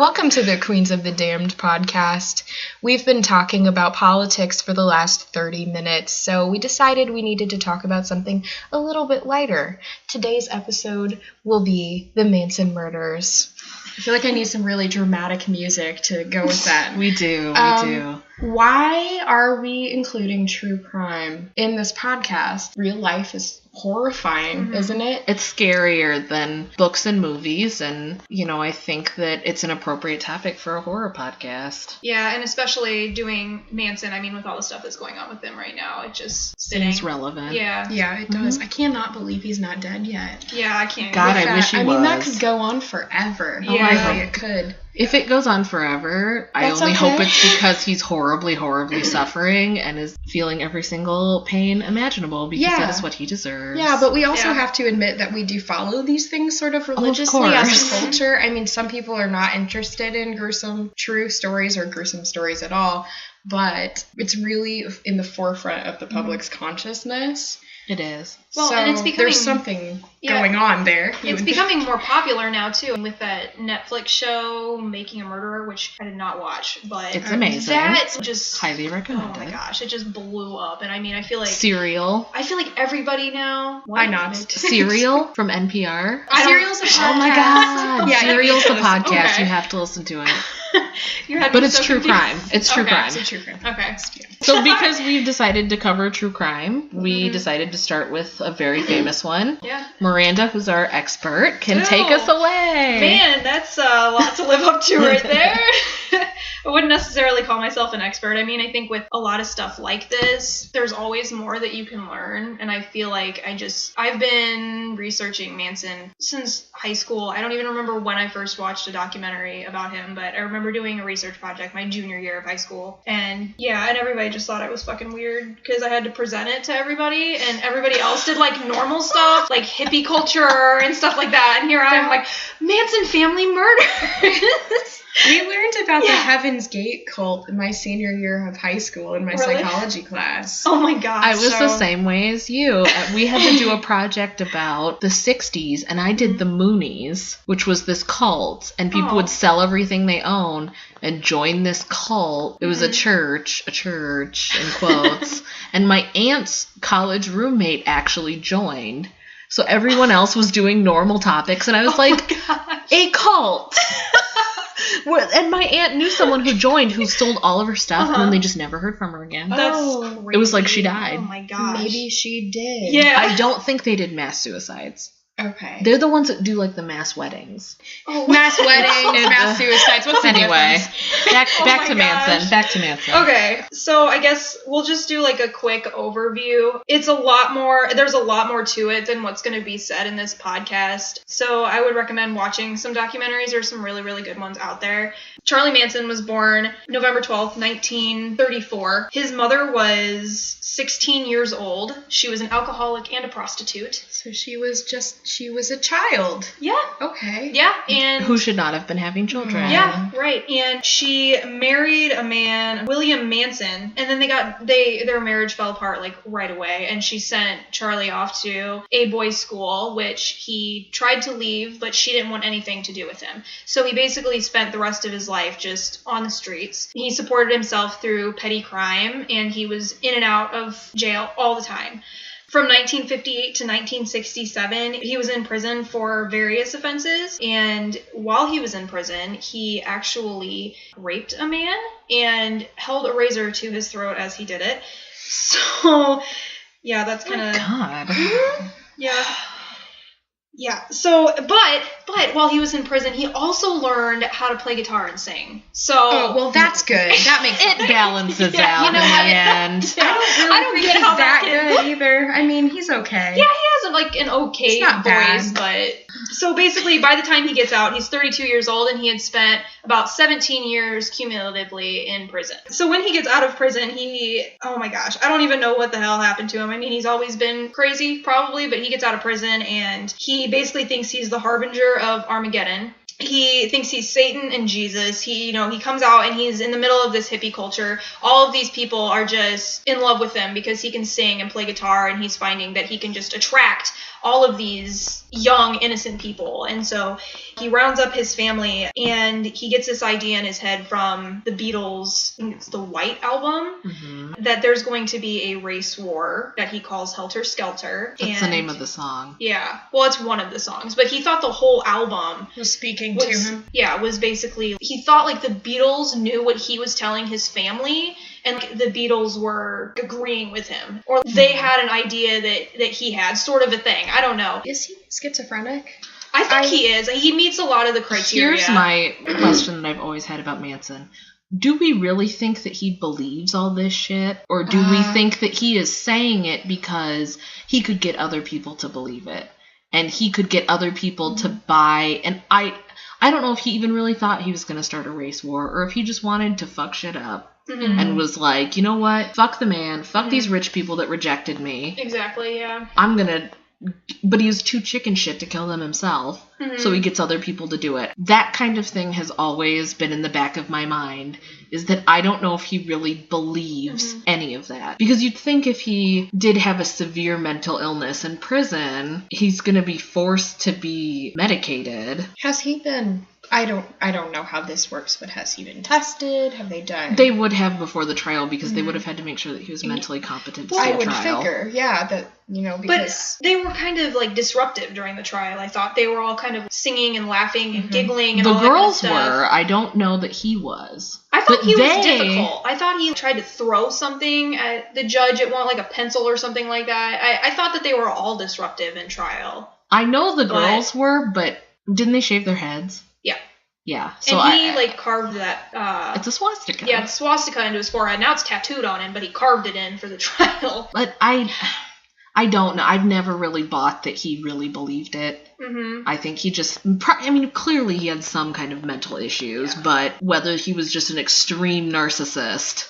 Welcome to the Queens of the Damned podcast. We've been talking about politics for the last 30 minutes, so we decided we needed to talk about something a little bit lighter. Today's episode will be the Manson murders. I feel like I need some really dramatic music to go with that. We do. Why are we including true crime in this podcast? Real life is horrifying, isn't it? It's scarier than books and movies, and, I think that it's an appropriate topic for a horror podcast. Yeah, and especially doing Manson, with all the stuff that's going on with him right now, it just seems relevant. Yeah. Yeah, it does. I cannot believe he's not dead yet. Yeah, I can't. God, I wish he was. That could go on forever. Yeah. Really, it could. If it goes on forever, I only hope it's because he's horribly, horribly suffering and is feeling every single pain imaginable because that is what he deserves. Yeah, but we also have to admit that we do follow these things sort of religiously as a culture. Some people are not interested in gruesome true stories or gruesome stories at all, but it's really in the forefront of the public's consciousness. It is. Well, so and it's becoming, there's something going on there. It's becoming more popular now, too, with that Netflix show, Making a Murderer, which I did not watch, but it's amazing. That's just highly recommended. Oh my gosh, it just blew up. And I feel like Serial. I feel like everybody now. Why not? Serial from NPR. Serial's a podcast. Oh my god. Yeah, Serial's a podcast. Okay. You have to listen to it. But it's true crime. It's true crime. It's a true crime. Okay. So because we've decided to cover true crime, we decided to start with a very famous one. Yeah. Miranda, who's our expert, can take us away. Man, that's a lot to live up to right there. I wouldn't necessarily call myself an expert. I think with a lot of stuff like this, there's always more that you can learn. And I feel like I've been researching Manson since high school. I don't even remember when I first watched a documentary about him, but I remember doing a research project my junior year of high school. And everybody just thought I was fucking weird because I had to present it to everybody, and everybody else did normal stuff, like hippie culture and stuff like that. And here I am like, Manson family murders. We learned about the Heaven's Gate cult in my senior year of high school in my psychology class. Oh my god. I was the same way as you. We had to do a project about the 60s, and I did the Moonies, which was this cult, and people would sell everything they own and join this cult. It was a church in quotes, and my aunt's college roommate actually joined. So everyone else was doing normal topics, and I was a cult. And my aunt knew someone who joined who sold all of her stuff, and then they just never heard from her again. That's crazy. It was like she died. Oh my gosh. Maybe she did. Yeah. I don't think they did mass suicides. Okay. They're the ones that do the mass weddings. Oh, mass weddings, mass suicides. What's the difference? Back to Manson. Back to Manson. Okay, so I guess we'll just do a quick overview. There's a lot more to it than what's going to be said in this podcast. So I would recommend watching some documentaries. There's some really, really good ones out there. Charlie Manson was born November 12th, 1934. His mother was 16 years old. She was an alcoholic and a prostitute. So she was a child. Yeah. Okay. Yeah, and who should not have been having children. Yeah, right. And she married a man, William Manson, and then their marriage fell apart right away, and she sent Charlie off to a boys' school, which he tried to leave, but she didn't want anything to do with him. So he basically spent the rest of his life just on the streets. He supported himself through petty crime, and he was in and out of jail all the time. From 1958 to 1967, he was in prison for various offenses, and while he was in prison, he actually raped a man and held a razor to his throat as he did it. So, yeah, that's kind of... God. Yeah. Yeah, so, but while he was in prison, he also learned how to play guitar and sing. So... Oh, well, that's good. That makes it balances out in the end. I don't get how that good either. He's okay. Yeah, he has an okay voice, but... So basically, by the time he gets out, he's 32 years old, and he had spent about 17 years cumulatively in prison. So when he gets out of prison, oh my gosh, I don't even know what the hell happened to him. He's always been crazy, probably, but he gets out of prison, and he basically thinks he's the harbinger of Armageddon. He thinks he's Satan and Jesus. He comes out and he's in the middle of this hippie culture. All of these people are just in love with him because he can sing and play guitar, and he's finding that he can just attract all of these young, innocent people. And so He rounds up his family, and he gets this idea in his head from the Beatles, I think it's the White Album, that there's going to be a race war that he calls Helter Skelter. That's the name of the song. Yeah. Well, it's one of the songs, but he thought the whole album was speaking to him. Yeah, was basically, he thought like the Beatles knew what he was telling his family, and like, the Beatles were agreeing with him, or they had an idea that he had, sort of a thing. I don't know. Is he schizophrenic? I think he is. He meets a lot of the criteria. Here's my question that I've always had about Manson. Do we really think that he believes all this shit? Or do we think that he is saying it because he could get other people to believe it? And he could get other people to buy... And I don't know if he even really thought he was going to start a race war, or if he just wanted to fuck shit up. And was like, you know what? Fuck the man. Fuck these rich people that rejected me. Exactly, yeah. I'm gonna... But he was too chicken shit to kill them himself, so he gets other people to do it. That kind of thing has always been in the back of my mind, is that I don't know if he really believes any of that. Because you'd think if he did have a severe mental illness in prison, he's gonna be forced to be medicated. Has he been... I don't know how this works, but has he been tested? Have they done... They would have before the trial, because they would have had to make sure that he was mentally competent to stand trial. I would figure, yeah, that, you know, because... But they were kind of, like, disruptive during the trial, I thought. They were all kind of singing and laughing and giggling and the all that girls kind of stuff. were. I don't know that he was. I thought he was difficult. I thought he tried to throw something at the judge. It wanted, like, a pencil or something like that. I thought that they were all disruptive in trial. I know the girls were, but didn't they shave their heads? Yeah. Yeah. So and he, carved that... it's a swastika. Yeah, the swastika into his forehead. Now it's tattooed on him, but he carved it in for the trial. But I don't know. I've never really bought that he really believed it. I think he just... clearly he had some kind of mental issues, but whether he was just an extreme narcissist,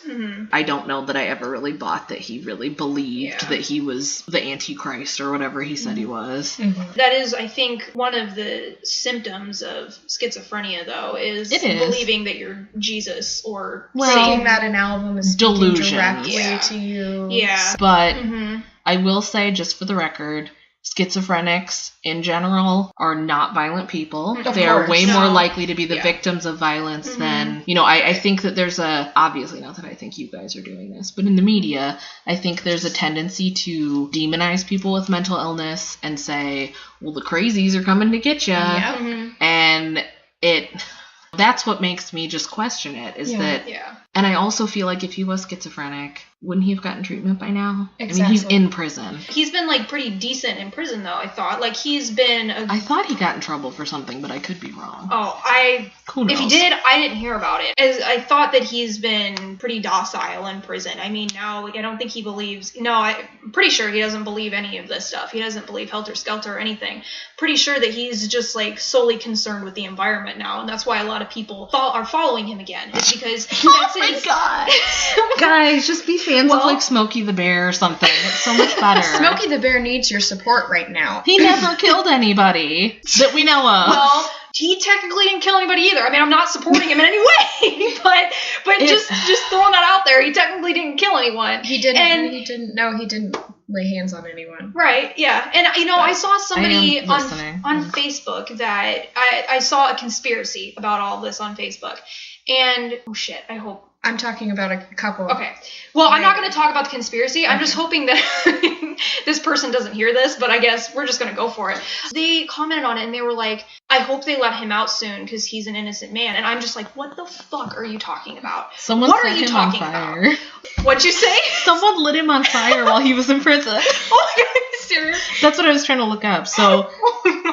I don't know that I ever really bought that he really believed that he was the Antichrist or whatever he said he was. That is, I think, one of the symptoms of schizophrenia, though, is believing that you're Jesus or thinking that an album is delusion directly to you. Yeah. But I will say, just for the record, schizophrenics in general are not violent people. They are way more likely to be the victims of violence than, I think that there's obviously not that I think you guys are doing this, but in the media, I think there's a tendency to demonize people with mental illness and say, well, the crazies are coming to get you. And that's what makes me just question it, is that, and I also feel like if he was schizophrenic, wouldn't he have gotten treatment by now? Exactly. I mean, he's in prison. He's been, pretty decent in prison, though, I thought. He's been... I thought he got in trouble for something, but I could be wrong. Who knows? If he did, I didn't hear about it. I thought that he's been pretty docile in prison. I mean, now, I don't think he believes... No, I'm pretty sure he doesn't believe any of this stuff. He doesn't believe Helter Skelter or anything. Pretty sure that he's just, solely concerned with the environment now, and that's why a lot of people are following him again. It's because that's his... God! Guys, just be fans of Smokey the Bear or something. It's so much better. Smokey the Bear needs your support right now. He never killed anybody that we know of. Well, he technically didn't kill anybody either. I mean, I'm not supporting him in any way, but just throwing that out there, he technically didn't kill anyone. He didn't lay hands on anyone. Right, yeah. And, I saw somebody on Facebook that I saw a conspiracy about all this on Facebook. And, oh shit, I hope. I'm talking about a couple. Okay. Well, I'm not going to talk about the conspiracy. I'm just hoping that this person doesn't hear this, but I guess we're just going to go for it. They commented on it and they were like, I hope they let him out soon because he's an innocent man. And I'm just like, what the fuck are you talking about? What are you talking about? What'd you say? Someone lit him on fire while he was in prison. Oh my God, are you serious? That's what I was trying to look up. So,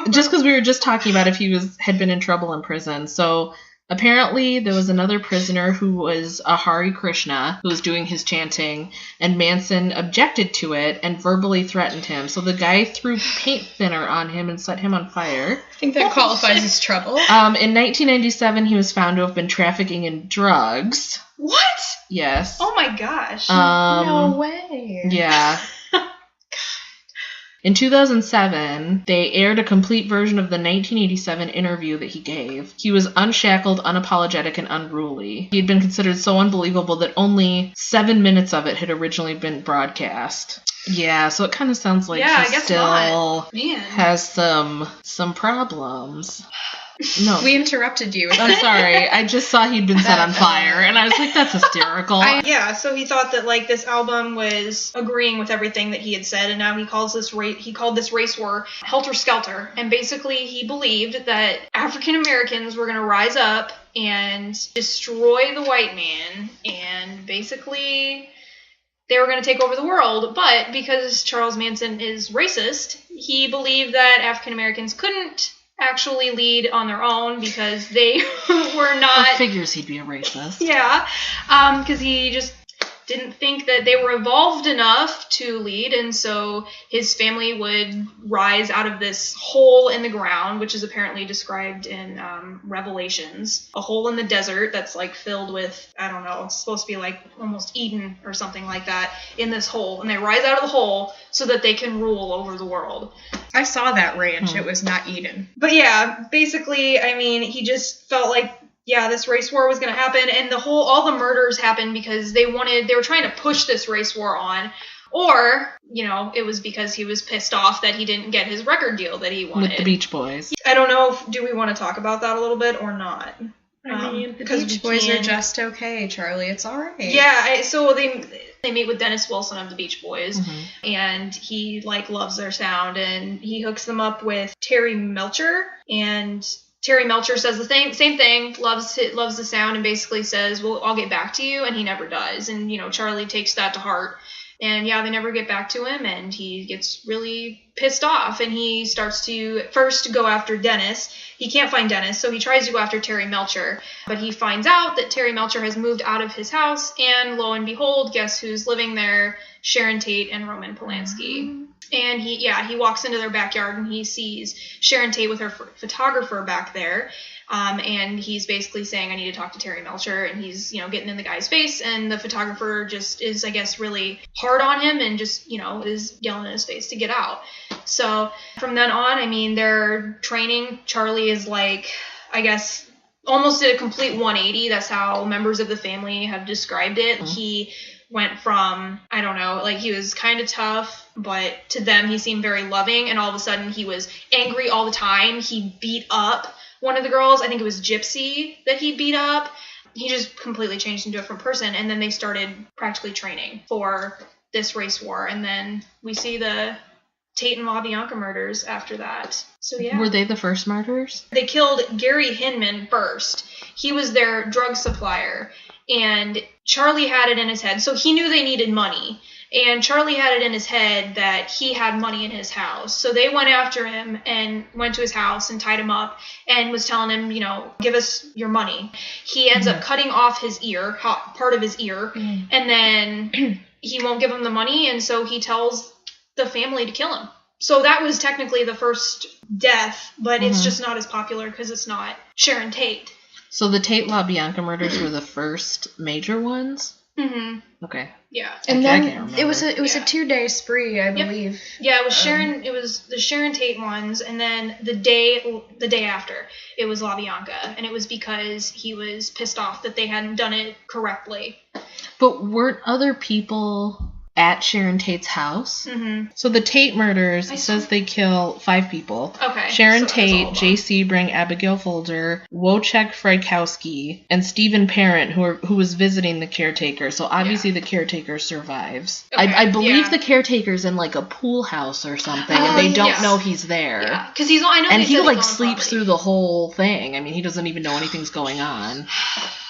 just because we were just talking about if he had been in trouble in prison. So, apparently, there was another prisoner who was a Hare Krishna who was doing his chanting, and Manson objected to it and verbally threatened him. So the guy threw paint thinner on him and set him on fire. I think that qualifies as trouble. In 1997, he was found to have been trafficking in drugs. What? Yes. Oh my gosh. No way. Yeah. In 2007, they aired a complete version of the 1987 interview that he gave. He was unshackled, unapologetic, and unruly. He had been considered so unbelievable that only 7 minutes of it had originally been broadcast. Yeah, so it kind of sounds like he still has some problems. No. We interrupted you. I'm sorry. I just saw he'd been set on fire, and I was like, that's hysterical. So he thought that, like, this album was agreeing with everything that he had said, and now he called this race war Helter Skelter. And basically he believed that African Americans were going to rise up and destroy the white man, and basically they were going to take over the world. But because Charles Manson is racist, he believed that African Americans couldn't actually lead on their own because they were not... Figures he'd be a racist. Yeah, because he just didn't think that they were evolved enough to lead, and so his family would rise out of this hole in the ground, which is apparently described in Revelations. A hole in the desert that's, like, filled with, I don't know, it's supposed to be like almost Eden or something like that, in this hole, and they rise out of the hole so that they can rule over the world. I saw that ranch. It was not Eden. But yeah, basically, I mean, he just felt like, yeah, this race war was going to happen, and all the murders happened because they were trying to push this race war on, or, you know, it was because he was pissed off that he didn't get his record deal that he wanted. With the Beach Boys. I don't know, do we want to talk about that a little bit or not? I mean, the Beach Boys are just okay, Charlie. It's all right. Yeah, so they meet with Dennis Wilson of the Beach Boys, and he, like, loves their sound, and he hooks them up with Terry Melcher, and Terry Melcher says the same thing, loves the sound, and basically says, well, I'll get back to you, and he never does. And, you know, Charlie takes that to heart. And, yeah, they never get back to him, and he gets really pissed off, and he starts to first go after Dennis. He can't find Dennis, so he tries to go after Terry Melcher. But he finds out that Terry Melcher has moved out of his house, and lo and behold, guess who's living there? Sharon Tate and Roman Polanski. And he walks into their backyard and he sees Sharon Tate with her photographer back there. And he's basically saying, I need to talk to Terry Melcher. And he's, you know, getting in the guy's face. And the photographer just is, I guess, really hard on him and just, you know, is yelling in his face to get out. So from then on, I mean, they're training. Charlie is like, I guess, almost did a complete 180. That's how members of the family have described it. He went from, I don't know, like, he was kind of tough, but to them he seemed very loving, and all of a sudden he was angry all the time. He beat up one of the girls. I think it was Gypsy that he beat up. He just completely changed into a different person, and then they started practically training for this race war, and then we see the Tate and LaBianca murders after that. So yeah. Were they the first murders? They killed Gary Hinman first. He was their drug supplier, and Charlie had it in his head. So he knew they needed money, and Charlie had it in his head that he had money in his house. So they went after him and went to his house and tied him up and was telling him, you know, give us your money. He ends up cutting off his ear, part of his ear, and then he won't give him the money, and so he tells the family to kill him. So that was technically the first death, but it's just not as popular because it's not Sharon Tate. So the Tate LaBianca murders were the first major ones? Mm-hmm. Okay. Yeah. And then it was a 2-day spree, I believe. Yeah, it was Sharon. It was the Sharon Tate ones, and then the day after, it was LaBianca, and it was because he was pissed off that they hadn't done it correctly. But weren't other people at Sharon Tate's house? Mm-hmm. So the Tate murders, it says they kill 5 people. Okay. Sharon Tate, J. Sebring, Abigail Folger, Wojciech Frykowski, and Stephen Parent, who was visiting the caretaker. So obviously the caretaker survives. Okay. I believe the caretaker's in like a pool house or something, and they don't know he's there. Yeah, because I know. And he like sleeps through the whole thing. I mean, he doesn't even know anything's going on.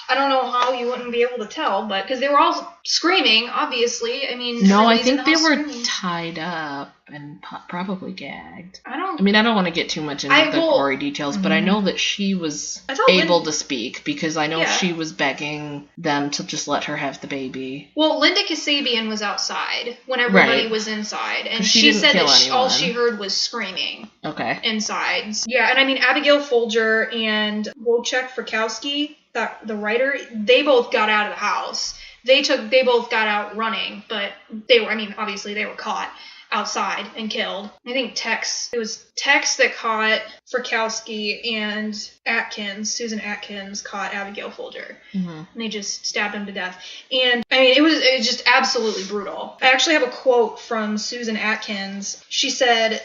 I don't know how you wouldn't be able to tell, but because they were all screaming, obviously. I mean, no, I think they were tied up and probably gagged. I don't want to get too much into the gory details, but I know that she was able to speak because I know she was begging them to just let her have the baby. Well, Linda Kasabian was outside when everybody was inside, and she said that all she heard was screaming. Okay. Inside. Yeah, and I mean, Abigail Folger and Wojciech Frykowski, the writer, they both got out of the house. They both got out running, but obviously they were caught outside and killed. I think it was Tex that caught Frykowski, and Susan Atkins caught Abigail Folger. Mm-hmm. And they just stabbed him to death. And I mean, it was just absolutely brutal. I actually have a quote from Susan Atkins. She said,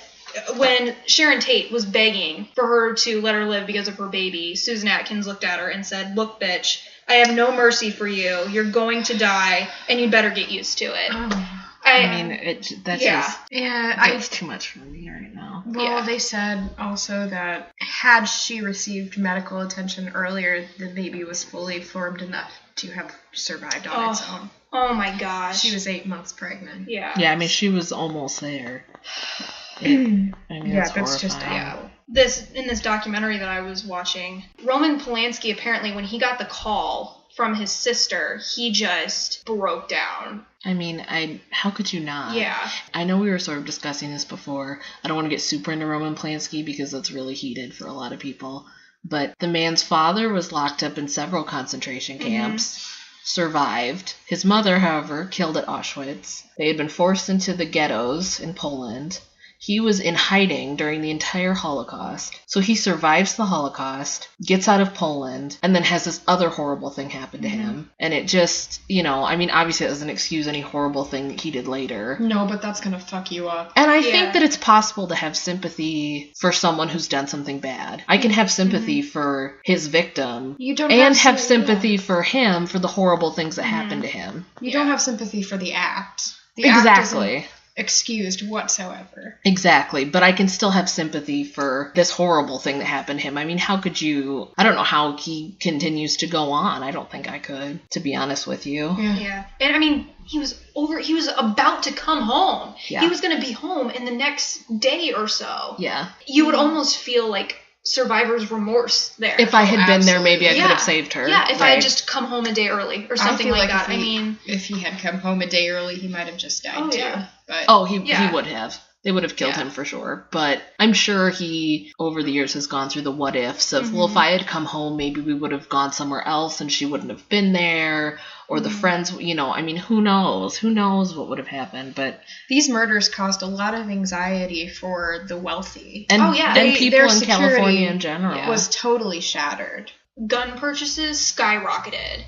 when Sharon Tate was begging for her to let her live because of her baby, Susan Atkins looked at her and said, "Look, bitch, I have no mercy for you. You're going to die, and you better get used to it." That's too much for me right now. Well, they said also that had she received medical attention earlier, the baby was fully formed enough to have survived on its own. Oh my gosh. She was 8 months pregnant. Yeah. Yeah, I mean, she was almost there. That's just horrifying. In this documentary that I was watching, Roman Polanski, apparently when he got the call from his sister, he just broke down. I mean, how could you not? Yeah. I know we were sort of discussing this before. I don't want to get super into Roman Polanski because that's really heated for a lot of people. But the man's father was locked up in several concentration camps, survived. His mother, however, killed at Auschwitz. They had been forced into the ghettos in Poland. He was in hiding during the entire Holocaust. So he survives the Holocaust, gets out of Poland, and then has this other horrible thing happen to him. And it just, I mean, obviously it doesn't excuse any horrible thing that he did later. No, but that's going to fuck you up. And I think that it's possible to have sympathy for someone who's done something bad. I can have sympathy for his victim. You don't have sympathy for him for the horrible things that happened to him. You don't have sympathy for the act. The exactly. Act isn't excused whatsoever. Exactly, but I can still have sympathy for this horrible thing that happened to him. I mean, how could you... I don't know how he continues to go on. I don't think I could, to be honest with you. Yeah. And I mean, he was about to come home. Yeah. He was going to be home in the next day or so. Yeah. You would almost feel like survivor's remorse there. If I had been there, maybe I could have saved her. Yeah, if I had just come home a day early or something like that. If he had come home a day early, he might have just died too. Yeah. But he would have. They would have killed him for sure. But I'm sure he, over the years, has gone through the what ifs of, well, if I had come home, maybe we would have gone somewhere else and she wouldn't have been there. Or the friends, I mean, who knows? Who knows what would have happened? But these murders caused a lot of anxiety for the wealthy. And, and people in California in general. Was totally shattered. Gun purchases skyrocketed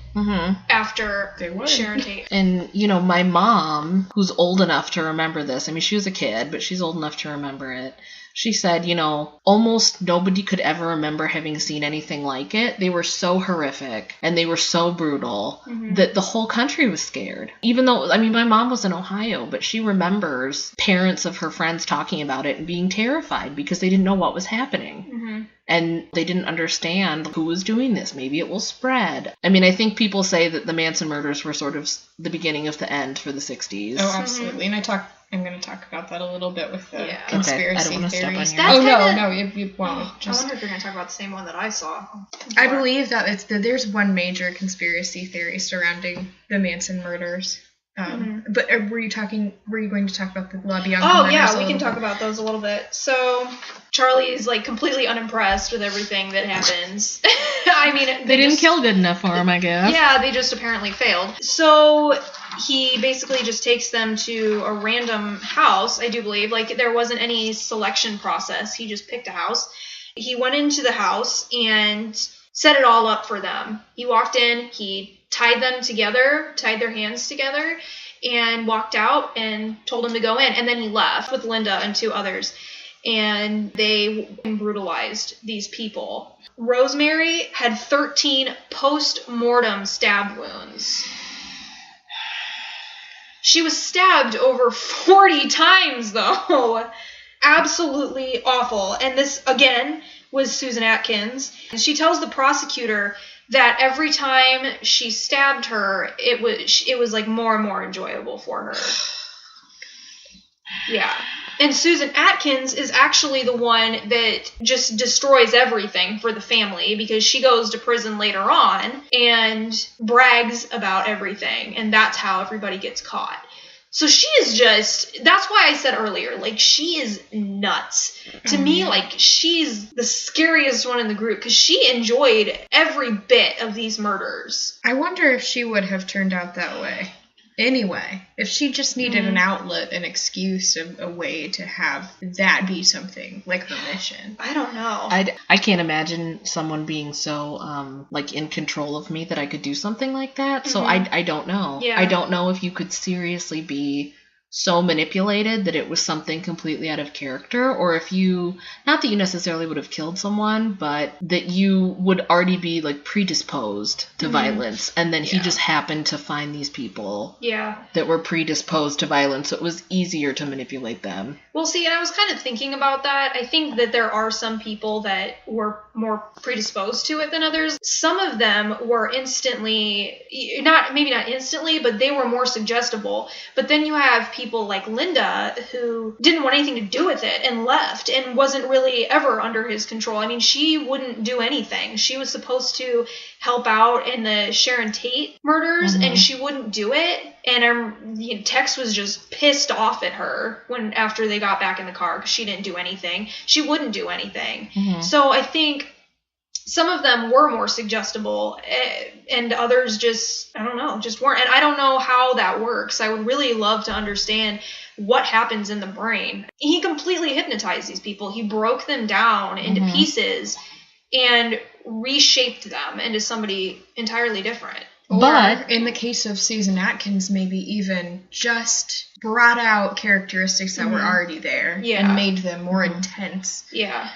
after Sharon Tate. And, my mom, who's old enough to remember this, I mean, she was a kid, but she's old enough to remember it. She said, almost nobody could ever remember having seen anything like it. They were so horrific and they were so brutal that the whole country was scared. Even though, I mean, my mom was in Ohio, but she remembers parents of her friends talking about it and being terrified because they didn't know what was happening. And they didn't understand who was doing this. Maybe it will spread. I mean, I think people say that the Manson murders were sort of the beginning of the end for the 60s. Oh, absolutely. And I'm going to talk about that a little bit with the conspiracy theories. No, you won't. I wonder if you're going to talk about the same one that I saw. I believe that there's one major conspiracy theory surrounding the Manson murders. But were you going to talk about the La Bianca murders? Oh, yeah, we can talk about those a little bit. So, Charlie's, completely unimpressed with everything that happens. I mean... They didn't kill good enough for him, I guess. Yeah, they just apparently failed. So, he basically just takes them to a random house, I do believe. There wasn't any selection process. He just picked a house. He went into the house and set it all up for them. He walked in, he tied their hands together, and walked out and told them to go in. And then he left with Linda and 2 others. And they brutalized these people. Rosemary had 13 post-mortem stab wounds. She was stabbed over 40 times, though. Absolutely awful. And this, again, was Susan Atkins. And she tells the prosecutor that every time she stabbed her, it was more and more enjoyable for her. Yeah. And Susan Atkins is actually the one that just destroys everything for the family because she goes to prison later on and brags about everything. And that's how everybody gets caught. So she is just, that's why I said earlier, she is nuts. To me, she's the scariest one in the group because she enjoyed every bit of these murders. I wonder if she would have turned out that way. Anyway, if she just needed an outlet, an excuse, a way to have that be something like her mission. I don't know. I can't imagine someone being so in control of me that I could do something like that. So I don't know. Yeah. I don't know if you could seriously be so manipulated that it was something completely out of character, or if you, not that you necessarily would have killed someone, but that you would already be like predisposed to violence, and then he just happened to find these people that were predisposed to violence, so it was easier to manipulate them. Well, see, and I was kind of thinking about that. I think that there are some people that were more predisposed to it than others. Some of them were instantly, maybe not instantly, but they were more suggestible. But then you have people like Linda who didn't want anything to do with it and left and wasn't really ever under his control. I mean, she wouldn't do anything. She was supposed to help out in the Sharon Tate murders, and she wouldn't do it. And Tex was just pissed off at her after they got back in the car because she didn't do anything. She wouldn't do anything. So I think some of them were more suggestible, and others just weren't. And I don't know how that works. I would really love to understand what happens in the brain. He completely hypnotized these people. He broke them down into pieces and reshaped them into somebody entirely different. But in the case of Susan Atkins, maybe even just brought out characteristics that were already there and made them more intense. Yeah.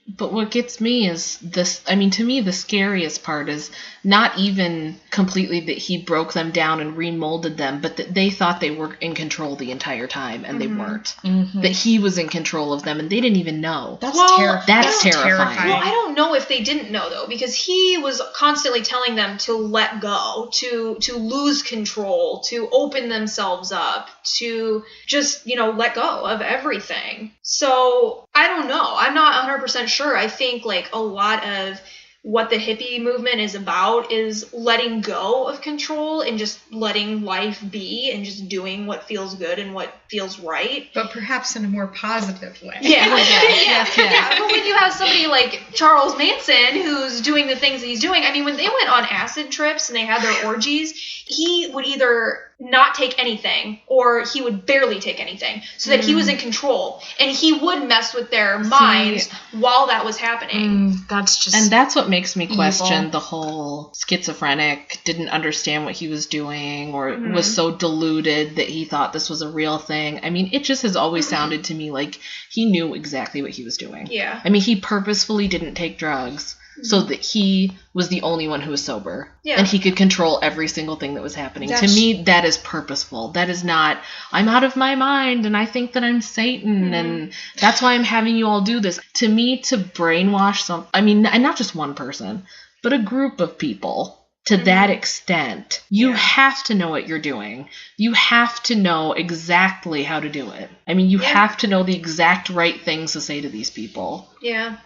But what gets me is this, I mean, to me, the scariest part is not even completely that he broke them down and remolded them, but that they thought they were in control the entire time, and they weren't. That he was in control of them, and they didn't even know. That's terrifying. Well, I don't know if they didn't know, though, because he was constantly telling them to let go, to lose control, to open themselves up, to just, let go of everything. So, I don't know. I'm not 100% sure. I think, like, a lot of what the hippie movement is about is letting go of control and just letting life be and just doing what feels good and what feels right. But perhaps in a more positive way. Yeah. But when you have somebody like Charles Manson who's doing the things that he's doing, I mean, when they went on acid trips and they had their orgies, he would either not take anything or he would barely take anything so that he was in control, and he would mess with their minds while that was happening. And that's what makes me question the whole schizophrenic, didn't understand what he was doing, or was so deluded that he thought this was a real thing. I mean, it just has always sounded to me like he knew exactly what he was doing. Yeah. I mean, he purposefully didn't take drugs so that he was the only one who was sober. Yeah. And he could control every single thing that was happening. To me, that is purposeful. That is not, I'm out of my mind and I think that I'm Satan and that's why I'm having you all do this. To me, to brainwash and not just one person, but a group of people to that extent, you have to know what you're doing. You have to know exactly how to do it. I mean, you have to know the exact right things to say to these people. Yeah.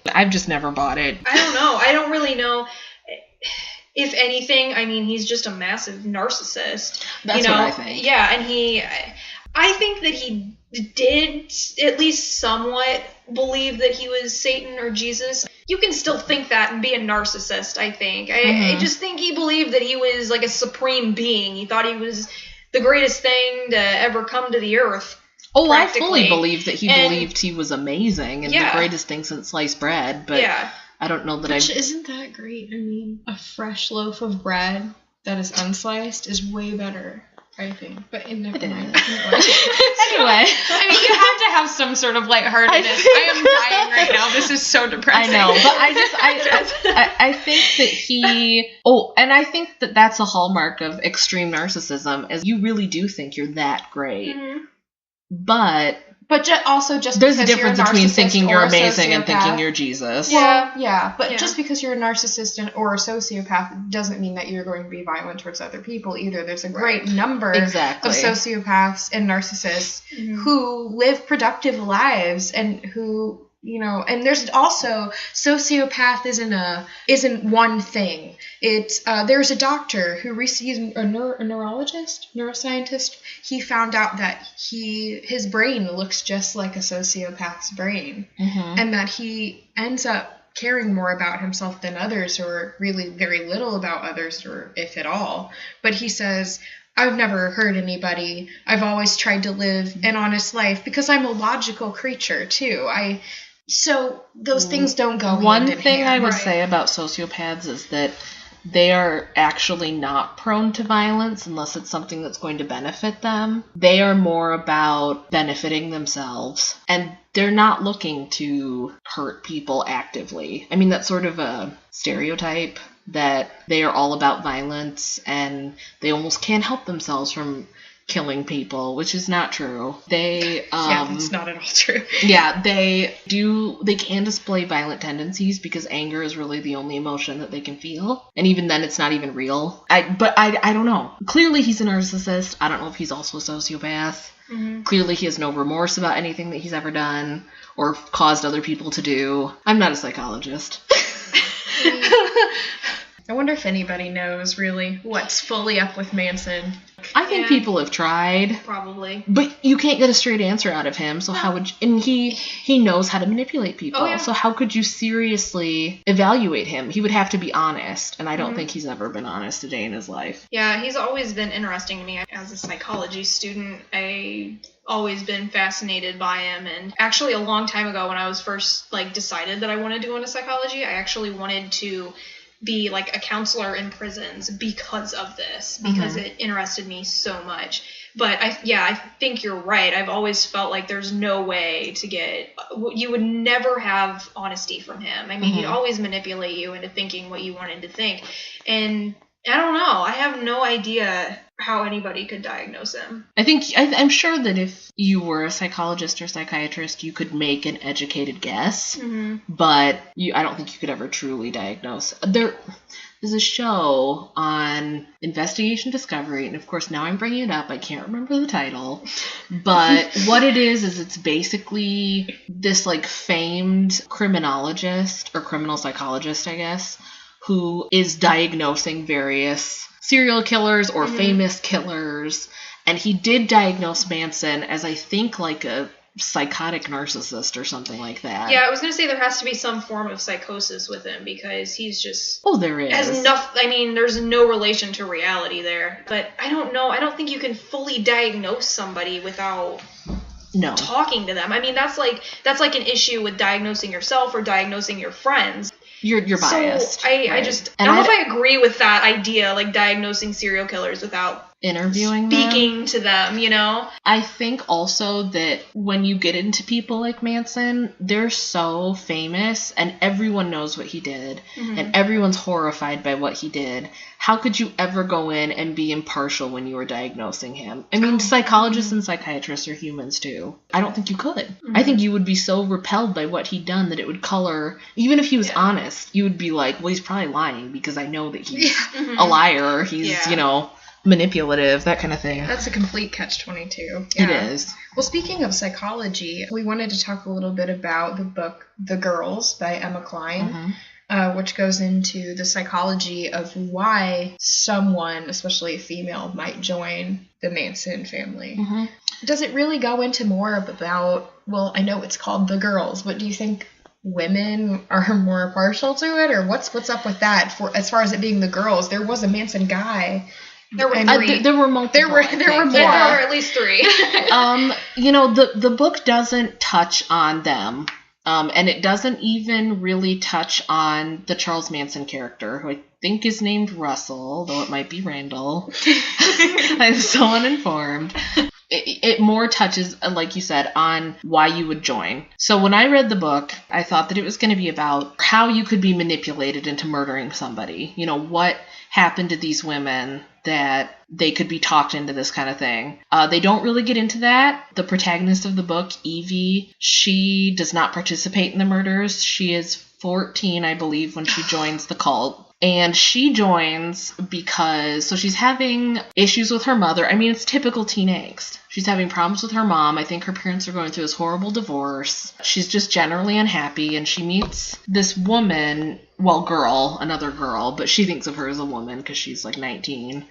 I've just never bought it. I don't know. I don't really know. If anything, I mean, he's just a massive narcissist. That's what I think. Yeah, and I think that he did at least somewhat believe that he was Satan or Jesus. You can still think that and be a narcissist, I think. I just think he believed that he was like a supreme being. He thought he was the greatest thing to ever come to the earth. Oh, I fully believe that he believed he was amazing and the greatest thing since sliced bread, but I don't know that Isn't that great? I mean, a fresh loaf of bread that is unsliced is way better, I think. But never mind. Anyway. I mean, you have to have some sort of lightheartedness. I am dying right now. This is so depressing. I know, but I think that and I think that that's a hallmark of extreme narcissism, is you really do think you're that great. But also just there's a difference between thinking you're amazing and thinking you're Jesus. Yeah. But just because you're a narcissist or a sociopath doesn't mean that you're going to be violent towards other people either. There's a great number of sociopaths and narcissists who live productive lives and who, and there's also sociopath isn't one thing. It's there's a doctor who recently, a neuroscientist. He found out that his brain looks just like a sociopath's brain, and that he ends up caring more about himself than others, or really very little about others, or if at all. But he says, I've never hurt anybody. I've always tried to live an honest life because I'm a logical creature too. So those things don't go hand in hand. One thing I would say about sociopaths is that they are actually not prone to violence unless it's something that's going to benefit them. They are more about benefiting themselves, and they're not looking to hurt people actively. I mean, that's sort of a stereotype that they are all about violence and they almost can't help themselves from killing people, which is not true. They it's not at all true. Yeah, they can display violent tendencies because anger is really the only emotion that they can feel, and even then it's not even real. I don't know. Clearly he's a narcissist. I don't know if he's also a sociopath. Mm-hmm. Clearly he has no remorse about anything that he's ever done or caused other people to do. I'm not a psychologist. I wonder if anybody knows really what's fully up with Manson. I think people have tried. Probably. But you can't get a straight answer out of him, so how would you, and he knows how to manipulate people, so how could you seriously evaluate him? He would have to be honest, and I don't think he's ever been honest a day in his life. Yeah, he's always been interesting to me. As a psychology student, I always been fascinated by him, and actually a long time ago when I was first decided that I wanted to go into psychology, I actually wanted to be a counselor in prisons because of this, because it interested me so much. But I think you're right. I've always felt like there's no way to you would never have honesty from him. I mean, he'd always manipulate you into thinking what you wanted to think. And I don't know. I have no idea how anybody could diagnose him. I'm sure that if you were a psychologist or psychiatrist, you could make an educated guess, but I don't think you could ever truly diagnose. There's a show on Investigation Discovery, and of course now I'm bringing it up. I can't remember the title, but what it is it's basically this famed criminologist or criminal psychologist, I guess, who is diagnosing various serial killers or famous killers. And he did diagnose Manson as, I think, a psychotic narcissist or something like that. Yeah, I was going to say there has to be some form of psychosis with him because he's just... Oh, there is. There's no relation to reality there. But I don't know. I don't think you can fully diagnose somebody without... No. Talking to them. I mean, that's like an issue with diagnosing yourself or diagnosing your friends. You're biased. So I don't know if I agree with that idea, diagnosing serial killers without speaking to them, I think also that when you get into people like Manson, they're so famous and everyone knows what he did and everyone's horrified by what he did. How could you ever go in and be impartial when you were diagnosing him? I mean, psychologists and psychiatrists are humans too. I don't think you could. I think you would be so repelled by what he'd done that it would color, even if he was honest, you would be like, well, he's probably lying because I know that he's a liar. He's, manipulative, that kind of thing. That's a complete catch-22. Yeah. It is. Well, speaking of psychology, we wanted to talk a little bit about the book The Girls by Emma Cline, which goes into the psychology of why someone, especially a female, might join the Manson family. Does it really go into more about, well, I know it's called The Girls, but do you think women are more partial to it, or what's up with that? For as far as it being the girls, there was a Manson guy. There were three. There were multiple. There were more. There were at least three. The book doesn't touch on them, and it doesn't even really touch on the Charles Manson character, who I think is named Russell, though it might be Randall. I'm so uninformed. It more touches, like you said, on why you would join. So when I read the book, I thought that it was going to be about how you could be manipulated into murdering somebody. What happened to these women that they could be talked into this kind of thing. They don't really get into that. The protagonist of the book, Evie, she does not participate in the murders. She is 14, I believe, when she joins the cult. And she joins because, so she's having issues with her mother. I mean, it's typical teen angst. She's having problems with her mom. I think her parents are going through this horrible divorce. She's just generally unhappy, and she meets this woman, another girl, but she thinks of her as a woman because she's 19,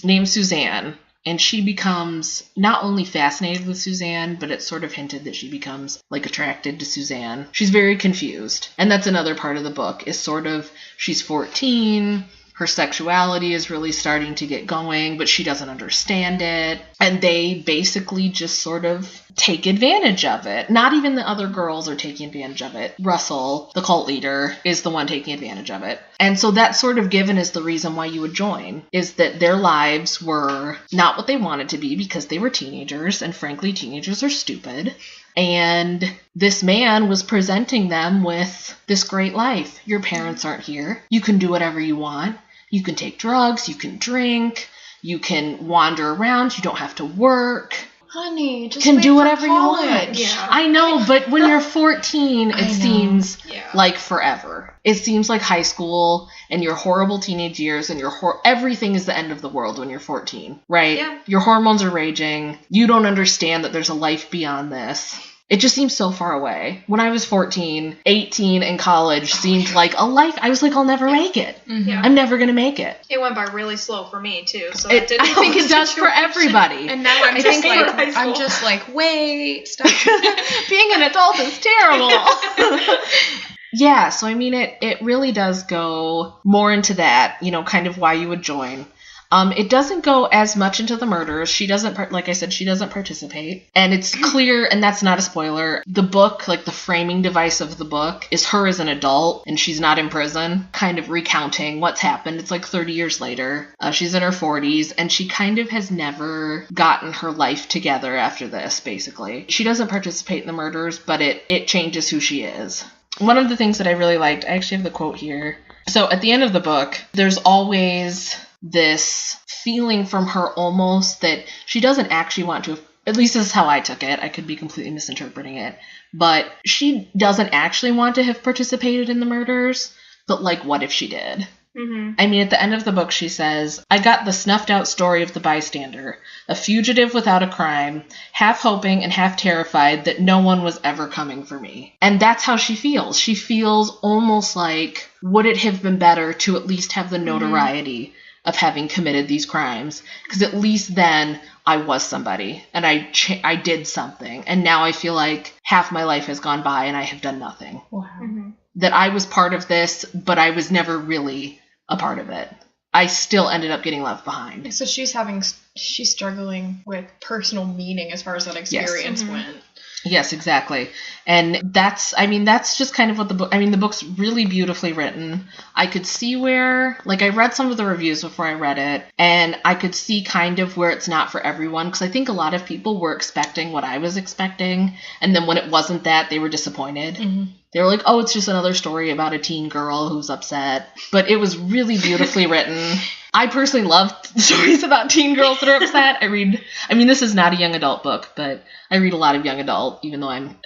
named Suzanne. And she becomes not only fascinated with Suzanne, but it's sort of hinted that she becomes attracted to Suzanne. She's very confused. And that's another part of the book, is sort of, she's 14, her sexuality is really starting to get going, but she doesn't understand it. And they basically just sort of take advantage of it. Not even the other girls are taking advantage of it. Russell, the cult leader, is the one taking advantage of it. And so that sort of given is the reason why you would join, is that their lives were not what they wanted to be because they were teenagers, and frankly, teenagers are stupid. And this man was presenting them with this great life. Your parents aren't here. You can do whatever you want. You can take drugs. You can drink. You can wander around. You don't have to work. Honey, just can wait do for whatever you college. want. Yeah. I know, but when you're 14, it seems like forever. It seems like high school and your horrible teenage years and everything is the end of the world when you're 14, right? Yeah. Your hormones are raging. You don't understand that there's a life beyond this. It just seems so far away. When I was 14, 18, and college seemed like a life. I was like, I'll never make it. Yeah. I'm never going to make it. It went by really slow for me too. So I think it does for everybody. And now I'm just like, wait, stop. Being an adult is terrible. Yeah, so I mean, it really does go more into that, kind of why you would join. It doesn't go as much into the murders. She doesn't, like I said, she doesn't participate. And it's clear, and that's not a spoiler, the book, like the framing device of the book, is her as an adult, and she's not in prison, kind of recounting what's happened. It's like 30 years later. She's in her 40s, and she kind of has never gotten her life together after this, basically. She doesn't participate in the murders, but it changes who she is. One of the things that I really liked, I actually have the quote here. So at the end of the book, there's always this feeling from her almost that she doesn't actually want to, at least this is how I took it. I could be completely misinterpreting it. But she doesn't actually want to have participated in the murders, but like, what if she did? Mm-hmm. I mean, at the end of the book, she says, I got the snuffed out story of the bystander, a fugitive without a crime, half hoping and half terrified that no one was ever coming for me. And that's how she feels. She feels almost like, would it have been better to at least have the notoriety of having committed these crimes? Because at least then I was somebody and I did something. And now I feel like half my life has gone by and I have done nothing. Wow. Mm-hmm. That I was part of this, but I was never really a part of it. I still ended up getting left behind. So she's struggling with personal meaning as far as that experience went. Yes, exactly. And that's just kind of what the book's really beautifully written. I could see where, like, I read some of the reviews before I read it, and I could see kind of where it's not for everyone, because I think a lot of people were expecting what I was expecting, and then when it wasn't that, they were disappointed. Mm-hmm. They were like, oh, it's just another story about a teen girl who's upset. But it was really beautifully written. I personally love stories about teen girls that are upset. This is not a young adult book, but I read a lot of young adult, even though I'm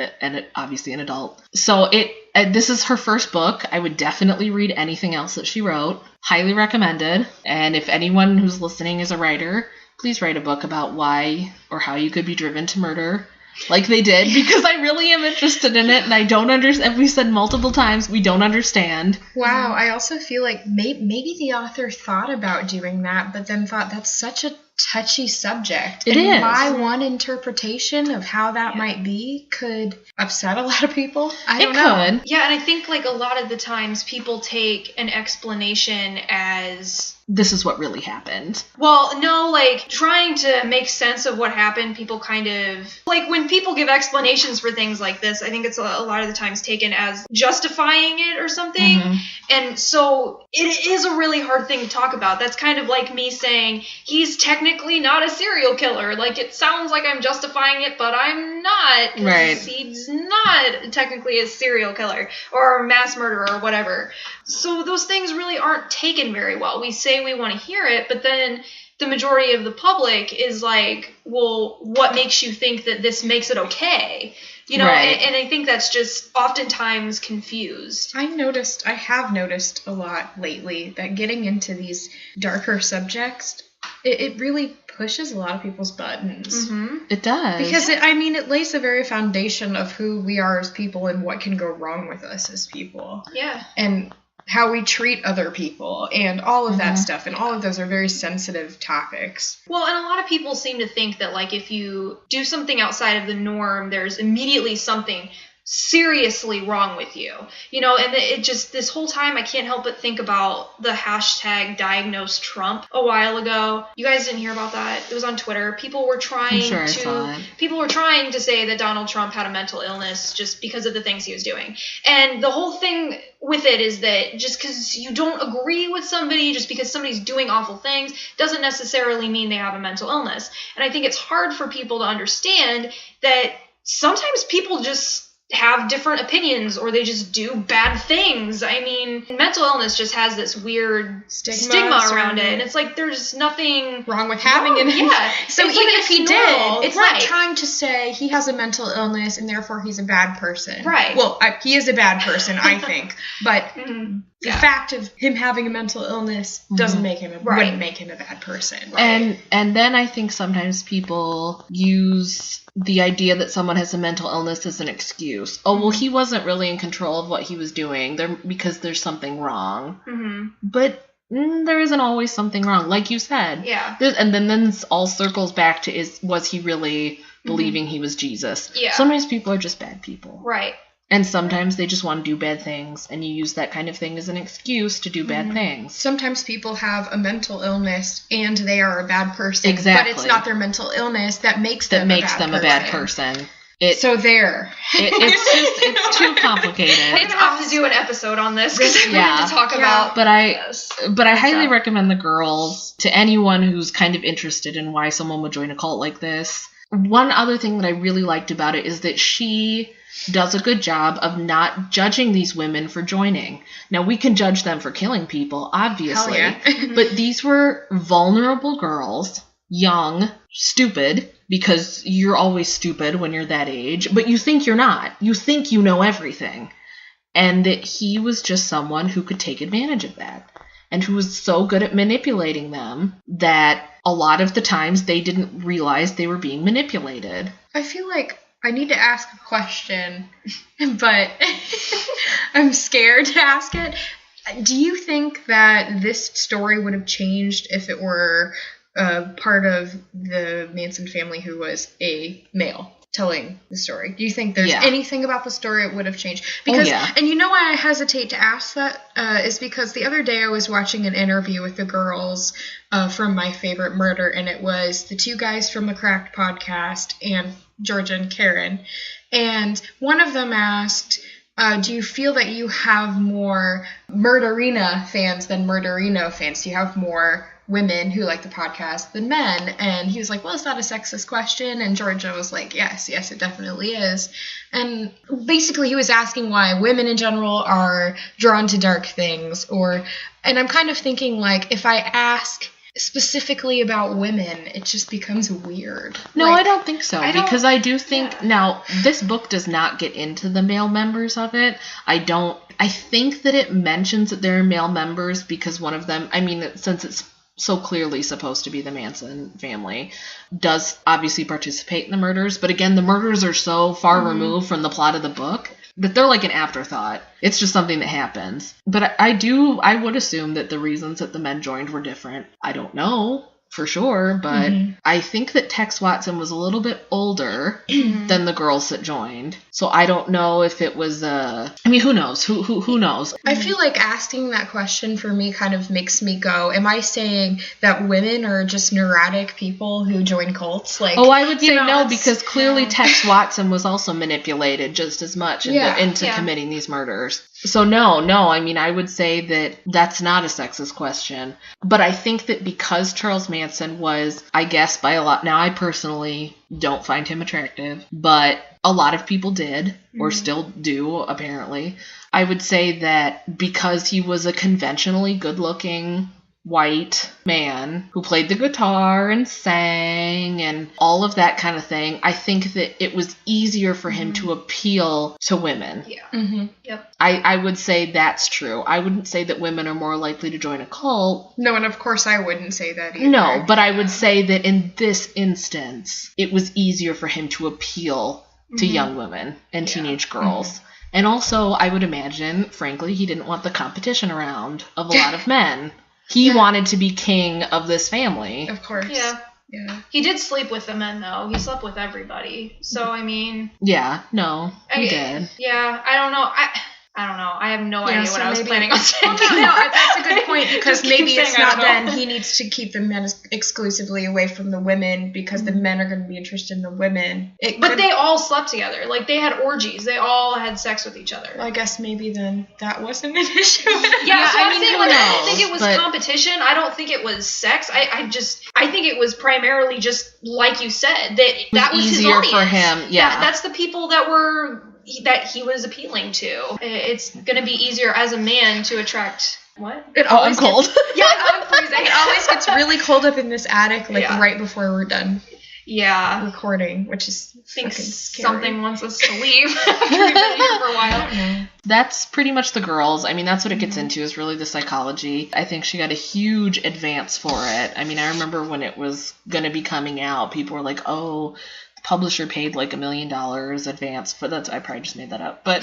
obviously an adult. So this is her first book. I would definitely read anything else that she wrote. Highly recommended. And if anyone who's listening is a writer, please write a book about why or how you could be driven to murder. Like they did, because I really am interested in it, and I don't understand. We said multiple times, we don't understand. Wow, I also feel like maybe the author thought about doing that, but then thought that's such a touchy subject. It is. My one interpretation of how that might be could upset a lot of people. I don't know. Yeah, and I think like a lot of the times people take an explanation as, this is what really happened. Well, no, like, trying to make sense of what happened, people kind of, like, when people give explanations for things like this, I think it's a lot of the times taken as justifying it or something. Mm-hmm. And so it is a really hard thing to talk about. That's kind of like me saying, he's technically not a serial killer. Like, it sounds like I'm justifying it, but I'm not. Right. He's not technically a serial killer or a mass murderer or whatever. So those things really aren't taken very well. We say we want to hear it, but then the majority of the public is like, well, what makes you think that this makes it okay? You know, right. and I think that's just oftentimes confused. I have noticed a lot lately that getting into these darker subjects, it really pushes a lot of people's buttons. Mm-hmm. It does. Because, it lays the very foundation of who we are as people and what can go wrong with us as people. Yeah. And how we treat other people and all of that stuff. And all of those are very sensitive topics. Well, and a lot of people seem to think that, like, if you do something outside of the norm, there's immediately something seriously wrong with you, you know. And it just, this whole time I can't help but think about the hashtag diagnose Trump a while ago. You guys didn't hear about that? It was on Twitter. People were trying to say that Donald Trump had a mental illness just because of the things he was doing. And the whole thing with it is that just because you don't agree with somebody, just because somebody's doing awful things, doesn't necessarily mean they have a mental illness. And I think it's hard for people to understand that sometimes people just have different opinions, or they just do bad things. I mean, mental illness just has this weird stigma around it, and it's like there's nothing wrong with having it. Yeah. So it's even like if he normal, did, it's not trying to say he has a mental illness and therefore he's a bad person. Right. Well, he is a bad person, I think, but the fact of him having a mental illness doesn't make him wouldn't make him a bad person. Right? And then I think sometimes people use the idea that someone has a mental illness as an excuse. Oh, well, he wasn't really in control of what he was doing because there's something wrong. Mm-hmm. But there isn't always something wrong, like you said. Yeah. And then this all circles back to, was he really believing he was Jesus? Yeah. Sometimes people are just bad people. Right. And sometimes they just want to do bad things, and you use that kind of thing as an excuse to do bad things. Sometimes people have a mental illness and they are a bad person. Exactly. But it's not their mental illness that makes them a bad person. It's too complicated. We're gonna have to do an episode on this because I wanted to talk about. But I highly recommend The Girls to anyone who's kind of interested in why someone would join a cult like this. One other thing that I really liked about it is that she does a good job of not judging these women for joining. Now, we can judge them for killing people, obviously. Hell yeah. But these were vulnerable girls, young, stupid, because you're always stupid when you're that age, but you think you're not. You think you know everything. And that he was just someone who could take advantage of that, and who was so good at manipulating them that a lot of the times they didn't realize they were being manipulated. I feel like I need to ask a question, but I'm scared to ask it. Do you think that this story would have changed if it were part of the Manson family who was a male telling the story? Do you think there's anything about the story it would have changed? Because, and you know why I hesitate to ask that is because the other day I was watching an interview with the girls from My Favorite Murder, and it was the two guys from the Cracked podcast and Georgia and Karen, and one of them asked, do you feel that you have more Murderina fans than Murderino fans? Do you have more women who like the podcast than men? And he was like, well, is that a sexist question? And Georgia was like, yes, it definitely is. And basically he was asking why women in general are drawn to dark things, and I'm kind of thinking, like, if I ask specifically about women, it just becomes weird. No, I don't think so, because I do think, now, this book does not get into the male members of it. I think that it mentions that there are male members because one of them, I mean, since it's so clearly supposed to be the Manson family, does obviously participate in the murders, but again, the murders are so far removed from the plot of the book that they're like an afterthought. It's just something that happens. But I would assume that the reasons that the men joined were different. I don't know for sure, but I think that Tex Watson was a little bit older than the girls that joined. So I don't know if it was I mean, who knows? Who knows? I feel like asking that question for me kind of makes me go, am I saying that women are just neurotic people who join cults? Like, I would say no, because clearly Tex Watson was also manipulated just as much into committing these murders. So no, I mean, I would say that that's not a sexist question. But I think that because Charles Manson was, I guess by a lot, now I personally don't find him attractive, but a lot of people did, or still do, apparently. I would say that because he was a conventionally good-looking white man who played the guitar and sang and all of that kind of thing, I think that it was easier for him to appeal to women. Yeah. Yep. I would say that's true. I wouldn't say that women are more likely to join a cult. No, and of course I wouldn't say that either. No, but I would say that in this instance, it was easier for him to appeal to young women and teenage girls. And also, I would imagine, frankly, he didn't want the competition around of a lot of men. He wanted to be king of this family. Of course. Yeah. Yeah. He did sleep with the men, though. He slept with everybody. So, I mean... Yeah, no, he did. Yeah, I don't know. I don't know. I have no idea what I was planning on saying. Well, no, that's a good point, because maybe it's not then. He needs to keep the men exclusively away from the women, because the men are going to be interested in the women. But they all slept together. Like, they had orgies. They all had sex with each other. Well, I guess maybe then that wasn't an issue. Yeah, so I'm saying, like, I don't think it was competition. I don't think it was sex. I think it was primarily just, like you said, that was his audience. For him, yeah. That's the people that he was appealing to. It's going to be easier as a man to attract... What? I'm cold. I'm freezing. It always gets really cold up in this attic, right before we're done. Yeah. Recording, which is thinks scary. Something wants us to leave. We've been here for a while. That's pretty much the girls. I mean, that's what it gets into, is really the psychology. I think she got a huge advance for it. I mean, I remember when it was going to be coming out, people were like, oh... publisher paid like $1 million advance for that. I probably just made that up, but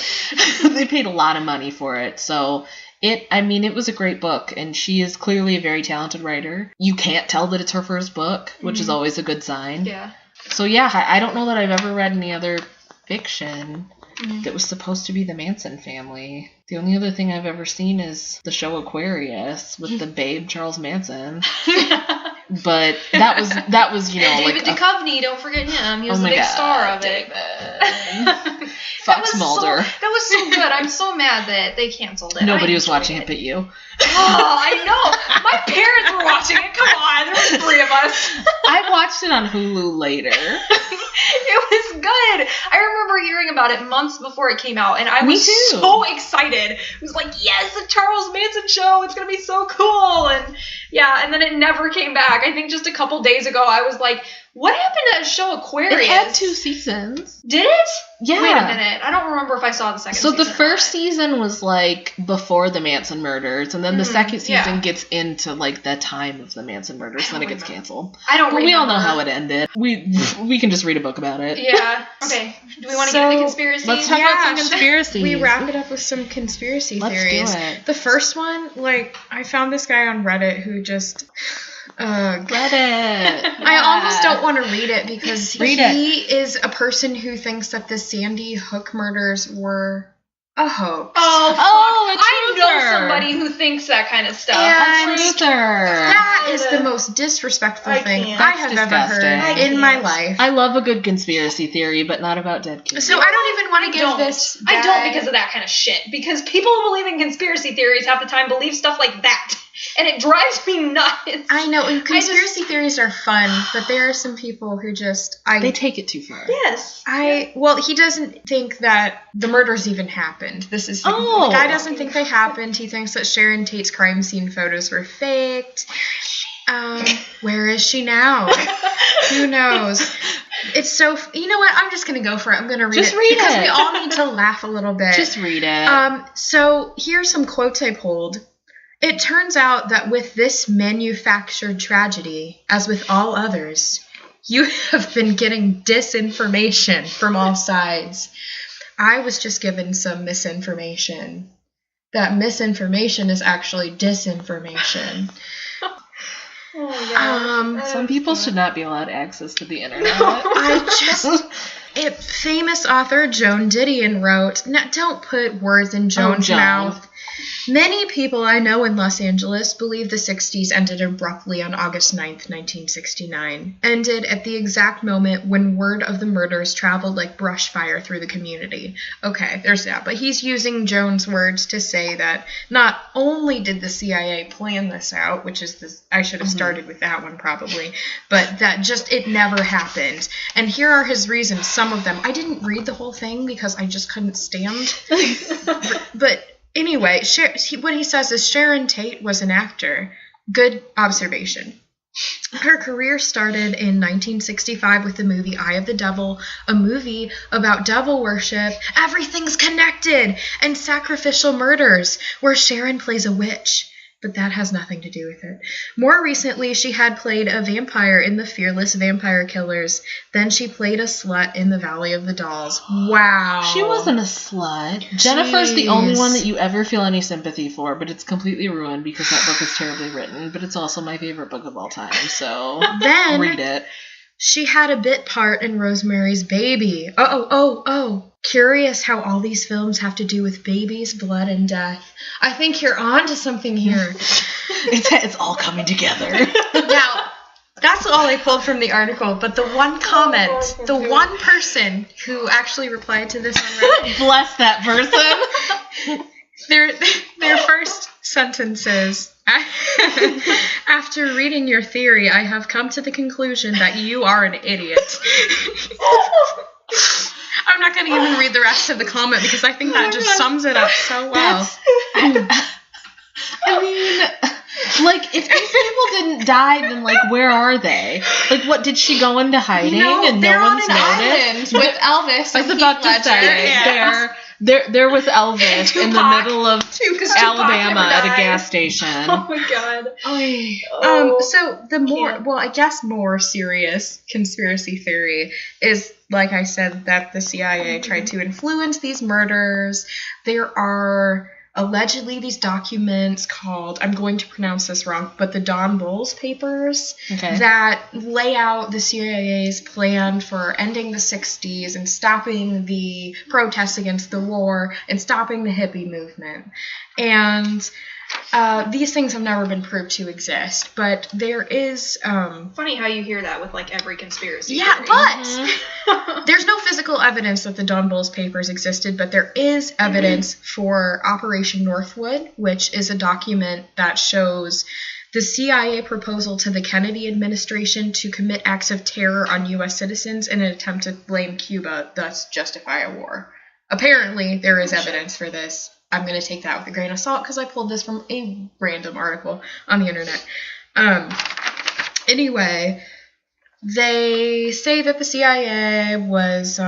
they paid a lot of money for it. So it was a great book, and she is clearly a very talented writer. You can't tell that it's her first book, which is always a good sign. Yeah. So yeah, I don't know that I've ever read any other fiction that was supposed to be the Manson family. The only other thing I've ever seen is the show Aquarius with the babe Charles Manson. But that was David Duchovny, don't forget him. He was the big star of it. Fuck Mulder. That was so good. I'm so mad that they canceled it. Nobody was watching it but you. Oh, I know. My parents were watching it. Come on, there were 3 of us. I watched it on Hulu later. It was good. I remember hearing about it months before it came out, and I was so excited. It was like, yes, the Charles Manson show. It's going to be so cool. And then it never came back. I think just a couple days ago, I was like, what happened to that show Aquarius? It had 2 seasons. Did it? Yeah. Wait a minute. I don't remember if I saw the second season. So the first season was like before the Manson murders, and then the second season gets into like the time of the Manson murders, and then it gets canceled. I don't remember. But we all know how it ended. We can just read a book about it. Yeah. Okay. Do we want to get into conspiracies? Let's talk about some conspiracies. We wrap it up with some conspiracy theories. Let's do it. The first one, I found this guy on Reddit who just... Reddit. I almost don't want to read it because he is a person who thinks that the Sandy Hook murders were a hoax. I know somebody who thinks that kind of stuff. And a truther. That is the most disrespectful thing I have ever heard in my life. I love a good conspiracy theory, but not about dead kids. So I don't even want to give this guy... I don't because of that kind of shit. Because people who believe in conspiracy theories half the time believe stuff like that. And it drives me nuts. I know, and conspiracy theories are fun, but there are some people who just... they take it too far. Yes. He doesn't think that the murders even happened. This is... The guy doesn't think they happened. He thinks that Sharon Tate's crime scene photos were faked. Where is she now? Who knows? It's so... You know what? I'm just going to go for it. I'm going to read it. Just read it. Because we all need to laugh a little bit. Just read it. So here's some quotes I pulled. It turns out that with this manufactured tragedy, as with all others, you have been getting disinformation from all sides. I was just given some misinformation. That misinformation is actually disinformation. Some people should not be allowed access to the internet. Famous author Joan Didion wrote, now don't put words in Joan's mouth. Many people I know in Los Angeles believe the 60s ended abruptly on August 9th, 1969. Ended at the exact moment when word of the murders traveled like brush fire through the community. Okay, there's that. But he's using Joan's words to say that not only did the CIA plan this out, which is this, I should have started with that one probably, but that just it never happened. And here are his reasons, some of them. I didn't read the whole thing because I just couldn't stand. but anyway, what he says is Sharon Tate was an actor. Good observation. Her career started in 1965 with the movie Eye of the Devil, a movie about devil worship, everything's connected, and sacrificial murders, where Sharon plays a witch. but that has nothing to do with it. More recently, she had played a vampire in The Fearless Vampire Killers. Then she played a slut in The Valley of the Dolls. Wow. She wasn't a slut. Jennifer's the only one that you ever feel any sympathy for, but it's completely ruined because that book is terribly written, but it's also my favorite book of all time, so then read it. She had a bit part in Rosemary's Baby. Oh. Curious how all these films have to do with babies, blood, and death. I think you're on to something here. It's all coming together. Now, that's all I pulled from the article, but the one comment, the one person who actually replied to this on Reddit. Bless that person. Their first sentence is, after reading your theory, I have come to the conclusion that you are an idiot. I'm not going to even read the rest of the comment because I think that just sums it up so well. I mean, like, if these people didn't die, then, like, where are they? Like, what, did she go into hiding and no one's noticed? With Elvis. I was about to say, they're with Elvis in the middle of Alabama at a gas station. Oh my god. So the more serious conspiracy theory is, like I said, that the CIA tried to influence these murders. There are allegedly these documents called, I'm going to pronounce this wrong, but the Don Bolles papers that lay out the CIA's plan for ending the 60s and stopping the protests against the war and stopping the hippie movement. And these things have never been proved to exist, but there is... Funny how you hear that with, like, every conspiracy theory. But Mm-hmm. There's no physical evidence that the Don Bolles papers existed, but there is evidence for Operation Northwood, which is a document that shows the CIA proposal to the Kennedy administration to commit acts of terror on U.S. citizens in an attempt to blame Cuba, thus justify a war. Apparently, there is evidence for this. I'm going to take that with a grain of salt because I pulled this from a random article on the internet. Anyway, they say that the CIA was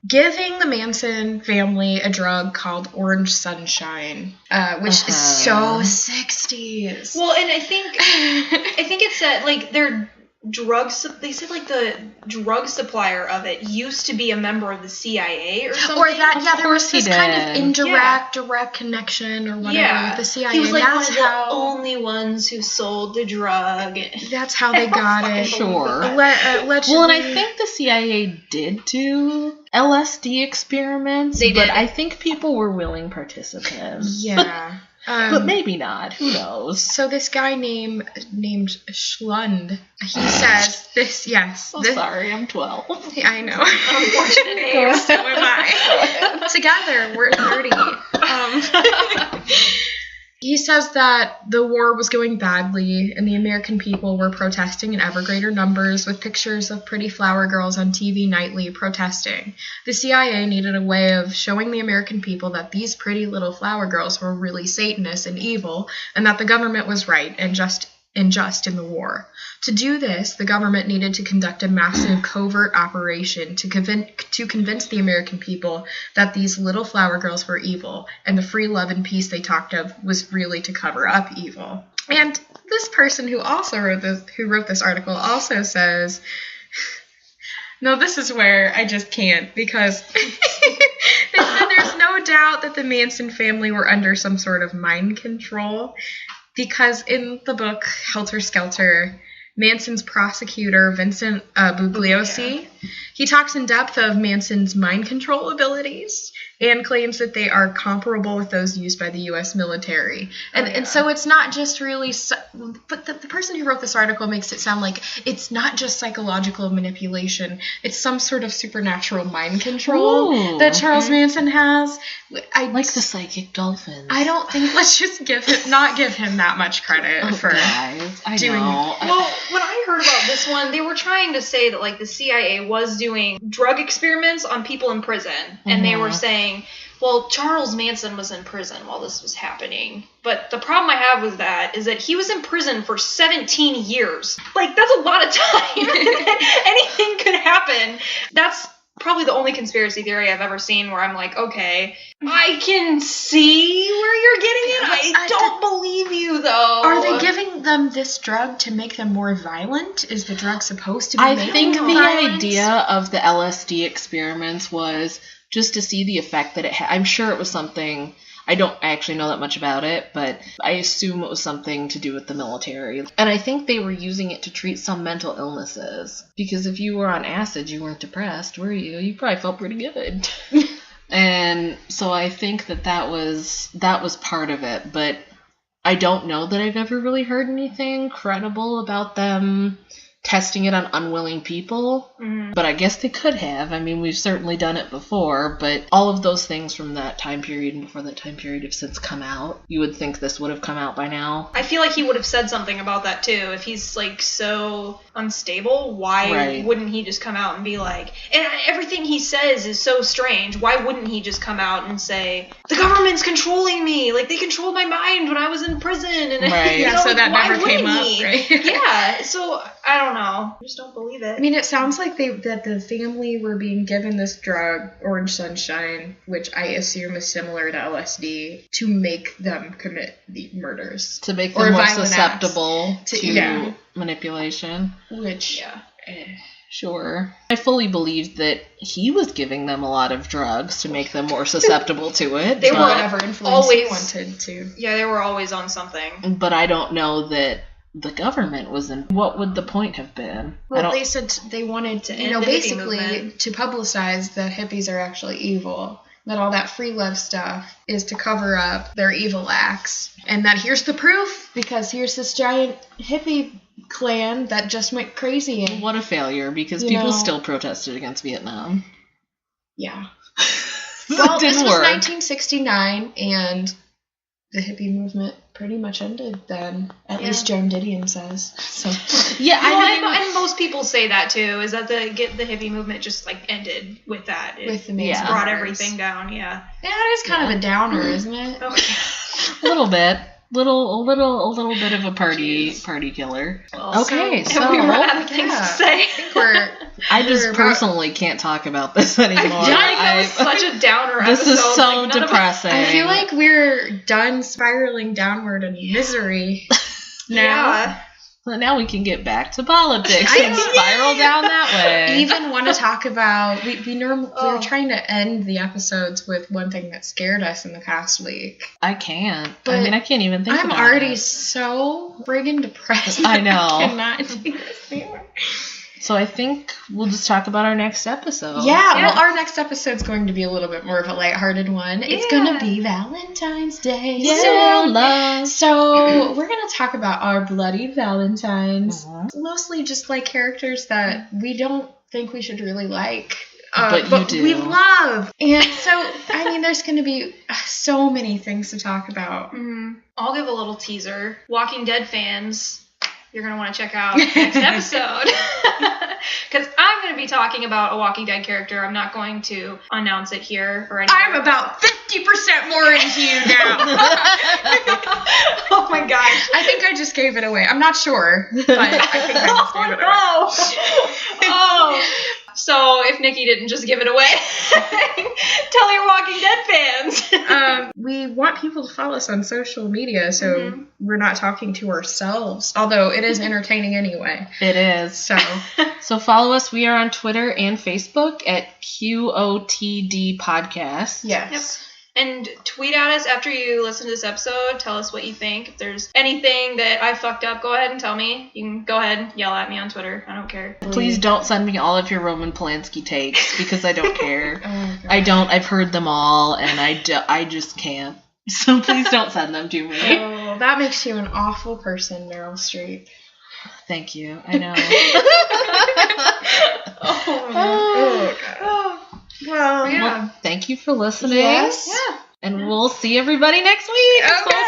giving the Manson family a drug called Orange Sunshine, which is so 60s. Well, and I think it said, like, their drugs, they said, like, the drug supplier of it used to be a member of the CIA or something. Or that, there was this kind of indirect, direct connection or whatever with the CIA. He was, like, one of the only ones who sold the drug. That's how they got it. Sure. Allegedly. Well, and I think the CIA did do LSD experiments, but I think people were willing participants. Yeah. But maybe not. Who knows? So this guy named Schlund, he says this. Yes. Sorry, I'm 12. I know. Unfortunate name. So am I. Together, we're 30. He says that the war was going badly and the American people were protesting in ever greater numbers with pictures of pretty flower girls on TV nightly protesting. The CIA needed a way of showing the American people that these pretty little flower girls were really Satanists and evil and that the government was right and just in the war. To do this, the government needed to conduct a massive covert operation to convince the American people that these little flower girls were evil, and the free love and peace they talked of was really to cover up evil. And this person who wrote this article also says, no, this is where I just can't, because they said there's no doubt that the Manson family were under some sort of mind control. Because in the book Helter Skelter, Manson's prosecutor, Vincent Bugliosi, he talks in depth of Manson's mind control abilities and claims that they are comparable with those used by the U.S. military. And so it's not just really... But the person who wrote this article makes it sound like it's not just psychological manipulation. It's some sort of supernatural mind control that Charles Manson has. Like the psychic dolphins. I don't think... Let's just not give him that much credit for guys, I doing... know. Well, when I heard about this one, they were trying to say that, like, the CIA was doing drug experiments on people in prison. And they were saying, well, Charles Manson was in prison while this was happening. But the problem I have with that is that he was in prison for 17 years. Like, that's a lot of time. Anything could happen. That's probably the only conspiracy theory I've ever seen where I'm like, okay, I can see where you're getting it. I don't believe you, though. Are they giving them this drug to make them more violent? Is the drug supposed to be I making think them the violent? idea of the LSD experiments was just to see the effect that it had. I'm sure it was something... I don't actually know that much about it, but I assume it was something to do with the military. And I think they were using it to treat some mental illnesses. Because if you were on acid, you weren't depressed, were you? You probably felt pretty good. And so I think that was part of it. But I don't know that I've ever really heard anything credible about them testing it on unwilling people. Mm-hmm. But I guess they could have. I mean, we've certainly done it before, but all of those things from that time period and before that time period have since come out. You would think this would have come out by now. I feel like he would have said something about that too. If he's like so unstable, why wouldn't he just come out and be like, and everything he says is so strange, why wouldn't he just come out and say, the government's controlling me, like they controlled my mind when I was in prison, and right. Yeah, so that never came up, right? Yeah, so I don't know. I just don't believe it. I mean, it sounds like that the family were being given this drug, Orange Sunshine, which I assume is similar to LSD, to make them commit the murders. To make them more susceptible to manipulation. Which, sure. I fully believed that he was giving them a lot of drugs to make them more susceptible to it. They were whatever influence he wanted to. Yeah, they were always on something. But I don't know that the government was in. What would the point have been? Well, they said they wanted to, end the basically movement. to publicize that hippies are actually evil. That all that free love stuff is to cover up their evil acts. And that here's the proof, because here's this giant hippie clan that just went crazy. And what a failure, because people still protested against Vietnam. Yeah. Well, this was 1969, and the hippie movement pretty much ended then. At least Joan Didion says. So yeah, and most people say that too. Is that the hippie movement just like ended with that? With the Manson brought everything down. Yeah. Yeah, it is kind of a downer, isn't it? Okay. A little bit. A little bit of a party killer. Well, okay, so we run out of things to say. I just personally can't talk about this anymore. That was such a downer this episode. This is so depressing. I feel like we're done spiraling downward in misery now. Yeah. Well, now we can get back to politics and spiral down that way. I even want to talk about, we're trying to end the episodes with one thing that scared us in the past week. I can't. I can't even think about it. I'm already so friggin' depressed. I know. I cannot do this anymore. So I think we'll just talk about our next episode. Yeah, well, our next episode's going to be a little bit more of a lighthearted one. It's going to be Valentine's Day soon. Love. So we're going to talk about our bloody Valentines. Mostly just like characters that we don't think we should really like. But we love. And so, I mean, there's going to be so many things to talk about. Mm-hmm. I'll give a little teaser. Walking Dead fans, you're going to want to check out next episode. Because I'm going to be talking about a Walking Dead character. I'm not going to announce it here or anything. I'm about 50% more into you now. Oh my gosh. I think I just gave it away. I'm not sure, but I think I just gave it away. Oh. So if Nikki didn't just give it away, tell your Walking Dead fans. We want people to follow us on social media, so we're not talking to ourselves, although it is entertaining anyway. It is. So follow us. We are on Twitter and Facebook at QOTD Podcast. Yes. Yep. And tweet at us after you listen to this episode. Tell us what you think. If there's anything that I fucked up, go ahead and tell me. You can go ahead and yell at me on Twitter. I don't care. Please don't send me all of your Roman Polanski takes, because I don't care. I don't. I've heard them all, and I just can't. So please don't send them to me. Oh, that makes you an awful person, Meryl Streep. Thank you. I know. Well, Well, thank you for listening. Yes. Yeah. And we'll see everybody next week. Okay.